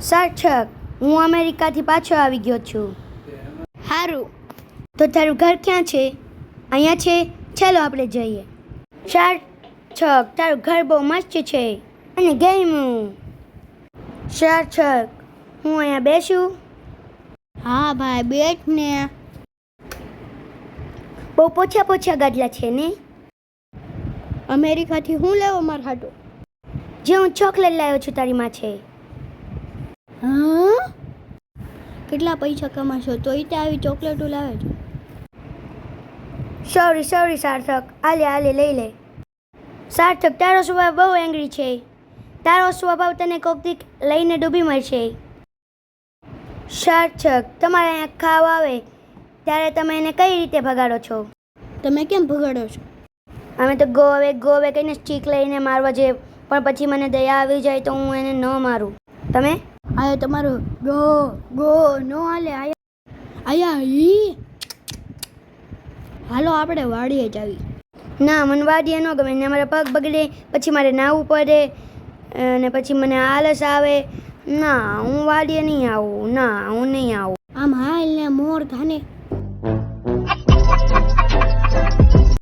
સાર્થક, હું અમેરિકાથી પાછો આવી ગયો છું. સારું. તો તારું ઘર ક્યાં છે? અહીંયા છે? ચાલો આપણે જઈએ. સાર્થક, તારું ઘર બહુ મસ્ત છે અને ગમ્યું. સાર્થક, હું અહીંયા બેસું? હા ભાઈ, બેઠ ને. બહુ પોછા પોછા ગાદલા છે ને? અમેરિકાથી હું લેવો માર હાટુ? જે હું ચોકલેટ લાવ્યો છું તારી માં છે. હા, કેટલા પૈસા કમાશો તોય તે આવી ચોકલેટો લાવે છે? સોરી સાર્થક, આલે લઈ લે. સાર્થક, તારો સ્વભાવ બહુ એંગ્રી છે. તારો સ્વભાવ તને કોક દી લઈને ડૂબી મળશે. સાર્થક, તમારે અહીંયા ખાવ આવે ત્યારે તમે એને કઈ રીતે ભગાડો છો? તમે કેમ ભગાડો છો? અમે તો ગોવે કહીને સ્ટીક લઈને મારવા જઈએ, પણ પછી મને દયા આવી જાય તો હું એને ન મારું. તમે? આયા તમારું ગો નો હાલે. આયા ઈ હાલો આપણે વાડીએ જ આવી. ના, મને વાડીએ ન ગમે ને. મારા પગ બગડે, પછી મારે નાહવું પડે અને પછી મને આળસ આવે. ના, હું વાડીએ નહીં આવું. ના, હું નહીં આવું. આમ હાલ ને મોર થાને.